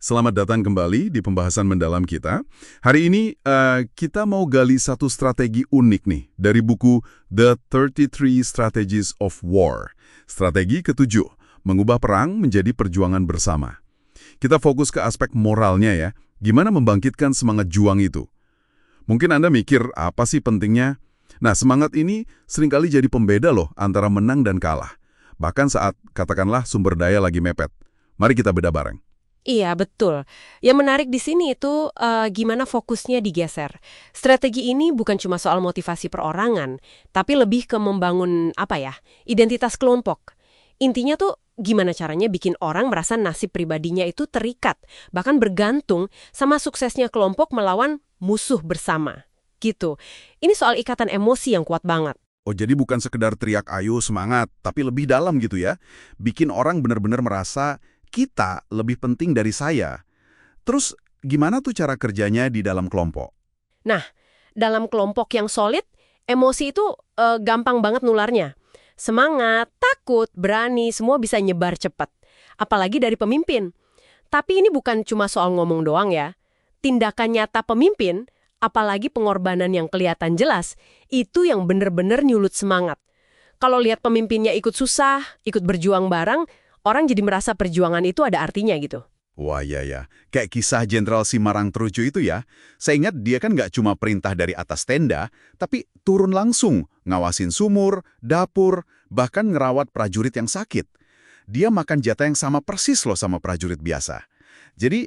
Selamat datang kembali di pembahasan mendalam kita. Hari ini kita mau gali satu strategi unik nih dari buku The 33 Strategies of War. Strategi ketujuh, mengubah perang menjadi perjuangan bersama. Kita fokus ke aspek moralnya ya, gimana membangkitkan semangat juang itu. Mungkin Anda mikir, apa sih pentingnya? Nah, semangat ini seringkali jadi pembeda loh antara menang dan kalah. Bahkan saat, katakanlah, sumber daya lagi mepet. Mari kita beda bareng. Iya, betul. Yang menarik di sini itu gimana fokusnya digeser. Strategi ini bukan cuma soal motivasi perorangan, tapi lebih ke membangun, identitas kelompok. Intinya tuh gimana caranya bikin orang merasa nasib pribadinya itu terikat, bahkan bergantung sama suksesnya kelompok melawan musuh bersama. Gitu. Ini soal ikatan emosi yang kuat banget. Oh, jadi bukan sekedar teriak ayo semangat, tapi lebih dalam gitu ya. Bikin orang benar-benar merasa kita lebih penting dari saya. Terus gimana tuh cara kerjanya di dalam kelompok? Nah, dalam kelompok yang solid, emosi itu gampang banget nularnya. Semangat, takut, berani, semua bisa nyebar cepat. Apalagi dari pemimpin. Tapi ini bukan cuma soal ngomong doang ya. Tindakan nyata pemimpin, apalagi pengorbanan yang kelihatan jelas, itu yang bener-bener nyulut semangat. Kalau lihat pemimpinnya ikut susah, ikut berjuang bareng, orang jadi merasa perjuangan itu ada artinya gitu. Wah ya, kayak kisah Jenderal Simarang Trucu itu ya. Saya ingat dia kan nggak cuma perintah dari atas tenda, tapi turun langsung, ngawasin sumur, dapur, bahkan ngerawat prajurit yang sakit. Dia makan jatah yang sama persis loh sama prajurit biasa. Jadi,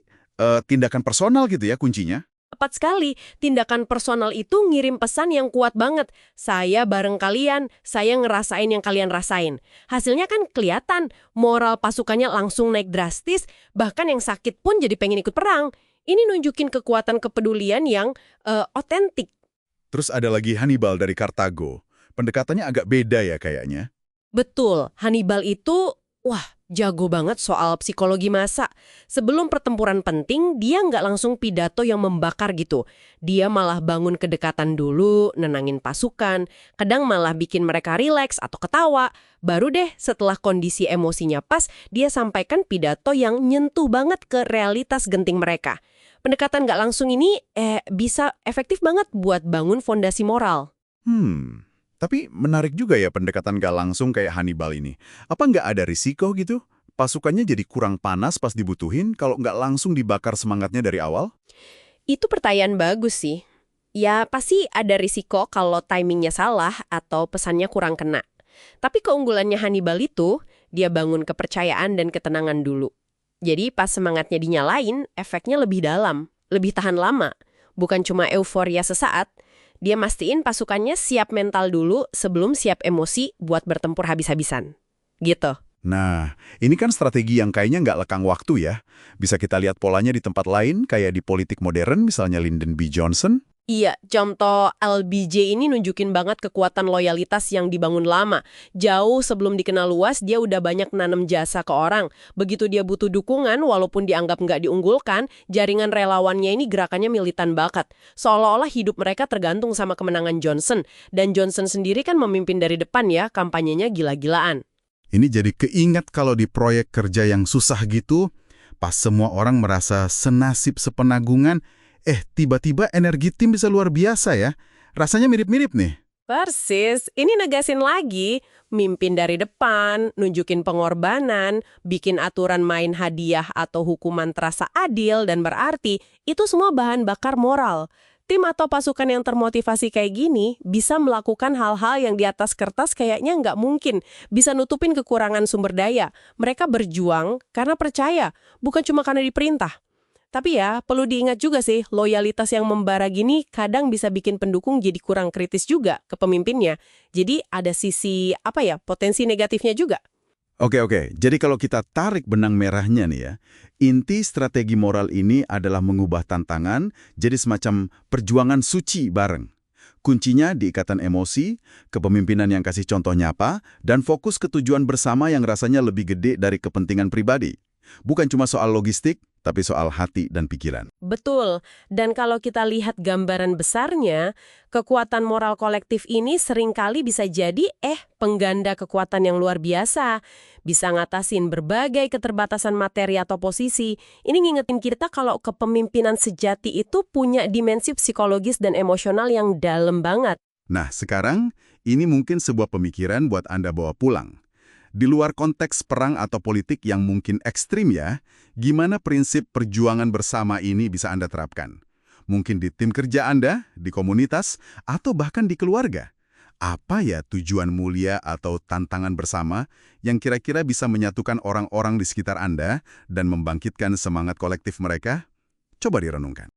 tindakan personal gitu ya kuncinya. Tepat sekali, tindakan personal itu ngirim pesan yang kuat banget. Saya bareng kalian, saya ngerasain yang kalian rasain. Hasilnya kan kelihatan, moral pasukannya langsung naik drastis, bahkan yang sakit pun jadi pengen ikut perang. Ini nunjukin kekuatan kepedulian yang otentik. Terus ada lagi Hannibal dari Kartago. Pendekatannya agak beda ya kayaknya. Betul, Hannibal itu, jago banget soal psikologi massa. Sebelum pertempuran penting, dia nggak langsung pidato yang membakar gitu. Dia malah bangun kedekatan dulu, nenangin pasukan, kadang malah bikin mereka rileks atau ketawa. Baru deh setelah kondisi emosinya pas, dia sampaikan pidato yang nyentuh banget ke realitas genting mereka. Pendekatan nggak langsung ini bisa efektif banget buat bangun fondasi moral. Tapi menarik juga ya pendekatan gak langsung kayak Hannibal ini. Apa nggak ada risiko gitu? Pasukannya jadi kurang panas pas dibutuhin kalau nggak langsung dibakar semangatnya dari awal? Itu pertanyaan bagus sih. Ya, pasti ada risiko kalau timingnya salah atau pesannya kurang kena. Tapi keunggulannya Hannibal itu, dia bangun kepercayaan dan ketenangan dulu. Jadi pas semangatnya dinyalain, efeknya lebih dalam, lebih tahan lama. Bukan cuma euforia sesaat, dia mastiin pasukannya siap mental dulu sebelum siap emosi buat bertempur habis-habisan. Gitu. Nah, ini kan strategi yang kayaknya nggak lekang waktu ya. Bisa kita lihat polanya di tempat lain, kayak di politik modern, misalnya Lyndon B. Johnson. Iya, contoh LBJ ini nunjukin banget kekuatan loyalitas yang dibangun lama. Jauh sebelum dikenal luas, dia udah banyak nanam jasa ke orang. Begitu dia butuh dukungan, walaupun dianggap nggak diunggulkan, jaringan relawannya ini gerakannya militan bakat. Seolah-olah hidup mereka tergantung sama kemenangan Johnson. Dan Johnson sendiri kan memimpin dari depan ya, kampanyenya gila-gilaan. Ini jadi keingat kalau di proyek kerja yang susah gitu, pas semua orang merasa senasib sepenanggungan, tiba-tiba energi tim bisa luar biasa ya. Rasanya mirip-mirip nih. Persis, ini negasin lagi, mimpin dari depan, nunjukin pengorbanan, bikin aturan main hadiah atau hukuman terasa adil dan berarti, itu semua bahan bakar moral. Tim atau pasukan yang termotivasi kayak gini bisa melakukan hal-hal yang di atas kertas kayaknya nggak mungkin, bisa nutupin kekurangan sumber daya. Mereka berjuang karena percaya, bukan cuma karena diperintah. Tapi ya, perlu diingat juga sih, loyalitas yang membara gini kadang bisa bikin pendukung jadi kurang kritis juga ke pemimpinnya. Jadi ada sisi, potensi negatifnya juga. Oke. Jadi kalau kita tarik benang merahnya nih ya, inti strategi moral ini adalah mengubah tantangan jadi semacam perjuangan suci bareng. Kuncinya di ikatan emosi, kepemimpinan yang kasih contoh nyata, dan fokus ke tujuan bersama yang rasanya lebih gede dari kepentingan pribadi. Bukan cuma soal logistik, tapi soal hati dan pikiran. Betul, dan kalau kita lihat gambaran besarnya, kekuatan moral kolektif ini seringkali bisa jadi pengganda kekuatan yang luar biasa. Bisa ngatasin berbagai keterbatasan materi atau posisi. Ini ngingetin kita kalau kepemimpinan sejati itu punya dimensi psikologis dan emosional yang dalam banget. Nah, sekarang ini mungkin sebuah pemikiran buat Anda bawa pulang. Di luar konteks perang atau politik yang mungkin ekstrim ya, gimana prinsip perjuangan bersama ini bisa Anda terapkan? Mungkin di tim kerja Anda, di komunitas, atau bahkan di keluarga. Apa ya tujuan mulia atau tantangan bersama yang kira-kira bisa menyatukan orang-orang di sekitar Anda dan membangkitkan semangat kolektif mereka? Coba direnungkan.